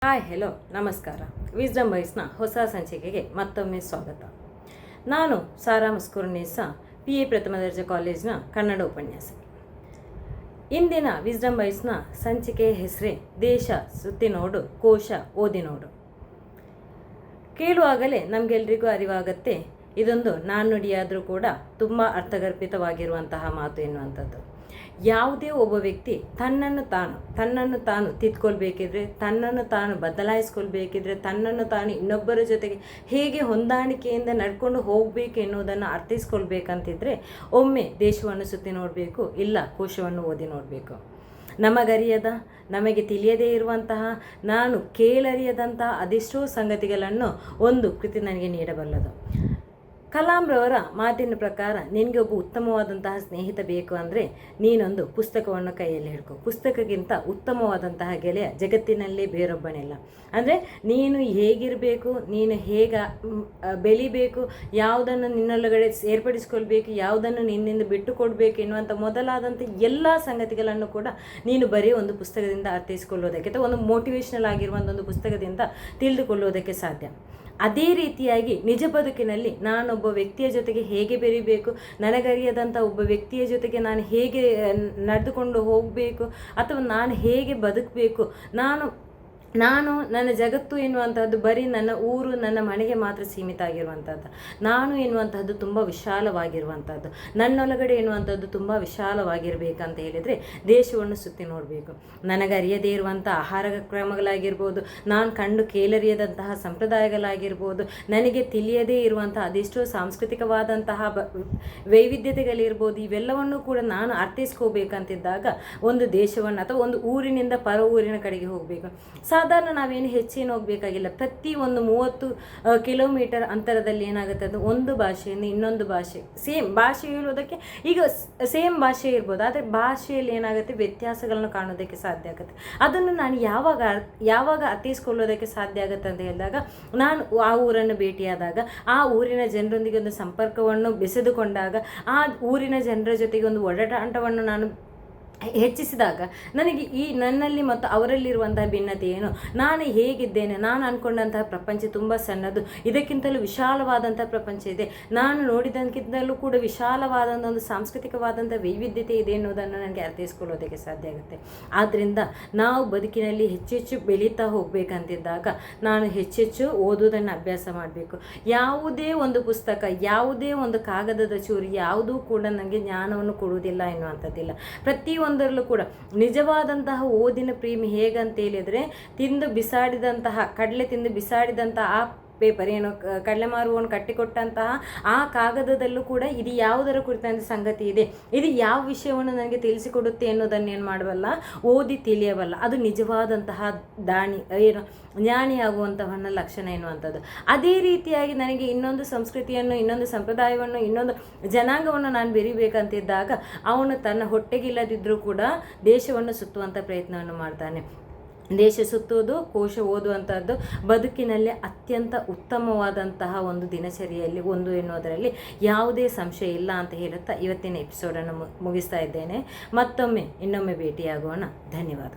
Hi hello ನಮಸ್ಕಾರ. Wisdom ವಾಯ್ಸ್ನ ಹೊಸ ಸಂಚಿಕೆಗೆ ಮತ್ತೊಮ್ಮೆ ಸ್ವಾಗತ. ನಾನು ಸಾರಾ ಮಸ್ಕೂರ್ನಿಸಾ, PA ಪ್ರಥಮ ದರ್ಜೆ ಕಾಲೇಜಿನ ಕನ್ನಡ ಉಪನ್ಯಾಸಕಿ. ಇಂದಿನ ವಿಸ್ಡಮ್ ವಾಯ್ಸ್ನ ಸಂಚಿಕೆಯ ಹೆಸರೇ ದೇಶ ಸುತ್ತಿ ನೋಡು, ಕೋಶ ಓದಿ ನೋಡು. ಕೇಳುವಾಗಲೇ ನಮಗೆಲ್ರಿಗೂ ಅರಿವಾಗತ್ತೆ, ಇದೊಂದು ನಾಣ್ಣುಡಿಯಾದರೂ ಕೂಡ ತುಂಬ ಅರ್ಥಗರ್ಭಿತವಾಗಿರುವಂತಹ ಮಾತು ಎನ್ನುವಂಥದ್ದು. ಯಾವುದೇ ಒಬ್ಬ ವ್ಯಕ್ತಿ ತನ್ನನ್ನು ತಾನು ತಿದ್ಕೊಳ್ಬೇಕಿದ್ರೆ, ತನ್ನನ್ನು ತಾನು ಬದಲಾಯಿಸ್ಕೊಳ್ಬೇಕಿದ್ರೆ, ತನ್ನನ್ನು ತಾನು ಇನ್ನೊಬ್ಬರ ಜೊತೆಗೆ ಹೇಗೆ ಹೊಂದಾಣಿಕೆಯಿಂದ ನಡ್ಕೊಂಡು ಹೋಗಬೇಕು ಎನ್ನುವುದನ್ನು ಅರ್ಥೈಸ್ಕೊಳ್ಬೇಕಂತಿದ್ರೆ ಒಮ್ಮೆ ದೇಶವನ್ನು ಸುತ್ತಿ ನೋಡಬೇಕು, ಇಲ್ಲ ಕೋಶವನ್ನು ಓದಿ ನೋಡಬೇಕು. ನಮಗರಿಯದ, ನಮಗೆ ತಿಳಿಯದೇ ಇರುವಂತಹ, ನಾನು ಕೇಳರಿಯದಂತಹ ಅದೆಷ್ಟೋ ಸಂಗತಿಗಳನ್ನು ಒಂದು ಕೃತಿ ನನಗೆ ನೀಡಬಲ್ಲದು. ಕಲಾಂರವರ ಮಾತಿನ ಪ್ರಕಾರ, ನಿನಗೆ ಒಬ್ಬ ಉತ್ತಮವಾದಂತಹ ಸ್ನೇಹಿತ ಬೇಕು ಅಂದರೆ ನೀನೊಂದು ಪುಸ್ತಕವನ್ನು ಕೈಯಲ್ಲಿ ಹಿಡ್ಕೊ. ಪುಸ್ತಕಕ್ಕಿಂತ ಉತ್ತಮವಾದಂತಹ ಗೆಳೆಯ ಜಗತ್ತಿನಲ್ಲೇ ಬೇರೊಬ್ಬನಿಲ್ಲ. ಅಂದರೆ ನೀನು ಹೇಗಿರಬೇಕು, ನೀನು ಹೇಗೆ ಬೆಳಿಬೇಕು, ಯಾವುದನ್ನು ನಿನ್ನೊಳಗಡೆ ಸೇರ್ಪಡಿಸ್ಕೊಳ್ಬೇಕು, ಯಾವುದನ್ನು ನಿನ್ನಿಂದ ಬಿಟ್ಟು ಕೊಡಬೇಕು ಎನ್ನುವಂಥ ಮೊದಲಾದಂಥ ಎಲ್ಲ ಸಂಗತಿಗಳನ್ನು ಕೂಡ ನೀನು ಬರೀ ಒಂದು ಪುಸ್ತಕದಿಂದ ಅರ್ಥೈಸಿಕೊಳ್ಳೋದಕ್ಕೆ ಅಥವಾ ಒಂದು ಮೋಟಿವೇಶ್ನಲ್ ಆಗಿರುವಂಥ ಒಂದು ಪುಸ್ತಕದಿಂದ ತಿಳಿದುಕೊಳ್ಳೋದಕ್ಕೆ ಸಾಧ್ಯ. ಅದೇ ರೀತಿಯಾಗಿ ನಿಜ ಬದುಕಿನಲ್ಲಿ ನಾನೊಬ್ಬ ವ್ಯಕ್ತಿಯ ಜೊತೆಗೆ ಹೇಗೆ ಬೆರಿಬೇಕು, ನನಗರಿಯದಂಥ ಒಬ್ಬ ವ್ಯಕ್ತಿಯ ಜೊತೆಗೆ ನಾನು ಹೇಗೆ ನಡೆದುಕೊಂಡು ಹೋಗಬೇಕು, ಅಥವಾ ನಾನು ಹೇಗೆ ಬದುಕಬೇಕು, ನಾನು ನನ್ನ ಜಗತ್ತು ಎನ್ನುವಂಥದ್ದು ಬರೀ ನನ್ನ ಊರು, ನನ್ನ ಮನೆಗೆ ಮಾತ್ರ ಸೀಮಿತ ಆಗಿರುವಂಥದ್ದು. ನಾನು ಎನ್ನುವಂಥದ್ದು ತುಂಬ ವಿಶಾಲವಾಗಿರುವಂಥದ್ದು, ನನ್ನೊಳಗಡೆ ಎನ್ನುವಂಥದ್ದು ತುಂಬ ವಿಶಾಲವಾಗಿರಬೇಕಂತ ಹೇಳಿದರೆ ದೇಶವನ್ನು ಸುತ್ತಿ ನೋಡಬೇಕು. ನನಗರಿಯದೇ ಇರುವಂಥ ಆಹಾರ ಕ್ರಮಗಳಾಗಿರ್ಬೋದು, ನಾನು ಕಂಡು ಕೇಳರಿಯದಂತಹ ಸಂಪ್ರದಾಯಗಳಾಗಿರ್ಬೋದು, ನನಗೆ ತಿಳಿಯದೇ ಇರುವಂಥ ಅದೆಷ್ಟೋ ಸಾಂಸ್ಕೃತಿಕವಾದಂತಹ ವೈವಿಧ್ಯತೆಗಳಿರ್ಬೋದು, ಇವೆಲ್ಲವನ್ನು ಕೂಡ ನಾನು ಅರ್ಥೈಸ್ಕೋಬೇಕಂತಿದ್ದಾಗ ಒಂದು ದೇಶವನ್ನು ಅಥವಾ ಒಂದು ಊರಿನಿಂದ ಪರ ಊರಿನ ಕಡೆಗೆ ಹೋಗಬೇಕು. ಸಾಧಾರಣ ನಾವೇನು ಹೆಚ್ಚೇನು ಹೋಗಬೇಕಾಗಿಲ್ಲ. ಪ್ರತಿ ಒಂದು 30 ಕಿಲೋಮೀಟರ್ ಅಂತರದಲ್ಲಿ ಏನಾಗುತ್ತೆ ಅಂದರೆ ಒಂದು ಭಾಷೆಯಿಂದ ಇನ್ನೊಂದು ಭಾಷೆ, ಸೇಮ್ ಭಾಷೆ ಹೇಳೋದಕ್ಕೆ ಈಗ ಸೇಮ್ ಭಾಷೆ ಇರ್ಬೋದು, ಆದರೆ ಭಾಷೆಯಲ್ಲಿ ಏನಾಗುತ್ತೆ ವ್ಯತ್ಯಾಸಗಳನ್ನು ಕಾಣೋದಕ್ಕೆ ಸಾಧ್ಯ ಆಗುತ್ತೆ. ಅದನ್ನು ನಾನು ಯಾವಾಗ ಅರ್ಥೈಸ್ಕೊಳ್ಳೋದಕ್ಕೆ ಸಾಧ್ಯ ಆಗುತ್ತೆ ಅಂತ ಹೇಳಿದಾಗ, ನಾನು ಆ ಊರನ್ನು ಭೇಟಿಯಾದಾಗ, ಆ ಊರಿನ ಜನರೊಂದಿಗೆ ಒಂದು ಸಂಪರ್ಕವನ್ನು ಬೆಸೆದುಕೊಂಡಾಗ, ಆ ಊರಿನ ಜನರ ಜೊತೆಗೆ ಒಂದು ಒಡನಾಟವನ್ನು ನಾನು ಹೆಚ್ಚಿಸಿದಾಗ ನನಗೆ ನನ್ನಲ್ಲಿ ಮತ್ತು ಅವರಲ್ಲಿರುವಂತಹ ಭಿನ್ನತೆ ಏನು, ನಾನು ಹೇಗಿದ್ದೇನೆ, ನಾನು ಅಂದ್ಕೊಂಡಂತಹ ಪ್ರಪಂಚ ತುಂಬ ಸಣ್ಣದು, ಇದಕ್ಕಿಂತಲೂ ವಿಶಾಲವಾದಂಥ ಪ್ರಪಂಚ ಇದೆ, ನಾನು ನೋಡಿದಕ್ಕಿಂತಲೂ ಕೂಡ ವಿಶಾಲವಾದಂಥ ಒಂದು ಸಾಂಸ್ಕೃತಿಕವಾದಂಥ ವೈವಿಧ್ಯತೆ ಇದೆ ಎನ್ನುವುದನ್ನು ನನಗೆ ಅರ್ಥೈಸ್ಕೊಳ್ಳೋದಕ್ಕೆ ಸಾಧ್ಯ ಆಗುತ್ತೆ. ಆದ್ದರಿಂದ ನಾವು ಬದುಕಿನಲ್ಲಿ ಹೆಚ್ಚೆಚ್ಚು ಬೆಳೀತಾ ಹೋಗಬೇಕಂತಿದ್ದಾಗ ನಾನು ಹೆಚ್ಚೆಚ್ಚು ಓದುವುದನ್ನು ಅಭ್ಯಾಸ ಮಾಡಬೇಕು. ಯಾವುದೇ ಒಂದು ಪುಸ್ತಕ, ಯಾವುದೇ ಒಂದು ಕಾಗದದ ಚೂರು ಯಾವುದೂ ಕೂಡ ನನಗೆ ಜ್ಞಾನವನ್ನು ಕೊಡುವುದಿಲ್ಲ ಎನ್ನುವಂಥದ್ದಿಲ್ಲ. ಪ್ರತಿಯೊಂದರಲ್ಲೂ ಕೂಡ ನಿಜವಾದಂತಹ ಓದಿನ ಪ್ರೇಮಿ ಹೇಗಂತ ಹೇಳಿದರೆ, ಕಡಲೆ ತಿಂದು ಬಿಸಾಡಿದಂತಹ ಆ ಪೇಪರ್ ಏನು ಕಡಲೆ ಮಾರುವವನು ಕಟ್ಟಿಕೊಟ್ಟಂತಹ ಆ ಕಾಗದದಲ್ಲೂ ಕೂಡ ಇದು ಯಾವುದರ ಕುರಿತಂಥ ಸಂಗತಿ ಇದೆ, ಇದು ಯಾವ ವಿಷಯವನ್ನು ನನಗೆ ತಿಳಿಸಿಕೊಡುತ್ತೆ ಎನ್ನುವುದನ್ನು ಏನು ಮಾಡಬಲ್ಲ, ಓದಿ ತಿಳಿಯಬಲ್ಲ. ಅದು ನಿಜವಾದಂತಹ ಜ್ಞಾನಿಯಾಗುವಂತಹವನ್ನ ಲಕ್ಷಣ ಎನ್ನುವಂಥದ್ದು. ಅದೇ ರೀತಿಯಾಗಿ ನನಗೆ ಇನ್ನೊಂದು ಸಂಸ್ಕೃತಿಯನ್ನು, ಇನ್ನೊಂದು ಸಂಪ್ರದಾಯವನ್ನು, ಇನ್ನೊಂದು ಜನಾಂಗವನ್ನು ನಾನು ಬೆರಿಬೇಕಂತಿದ್ದಾಗ ಅವನು ತನ್ನ ಹೊಟ್ಟೆಗಿಲ್ಲದಿದ್ದರೂ ಕೂಡ ದೇಶವನ್ನು ಸುತ್ತುವಂಥ ಪ್ರಯತ್ನವನ್ನು ಮಾಡ್ತಾನೆ. ದೇಶ ಸುತ್ತುವುದು, ಕೋಶ ಓದುವಂಥದ್ದು ಬದುಕಿನಲ್ಲಿ ಅತ್ಯಂತ ಉತ್ತಮವಾದಂತಹ ಒಂದು ದಿನಚರಿಯಲ್ಲಿ ಒಂದು ಎನ್ನುವುದರಲ್ಲಿ ಯಾವುದೇ ಸಂಶಯ ಇಲ್ಲ ಅಂತ ಹೇಳುತ್ತಾ ಇವತ್ತಿನ ಎಪಿಸೋಡನ್ನು ಮುಗಿಸ್ತಾ ಇದ್ದೇನೆ. ಇನ್ನೊಮ್ಮೆ ಭೇಟಿಯಾಗೋಣ. ಧನ್ಯವಾದ.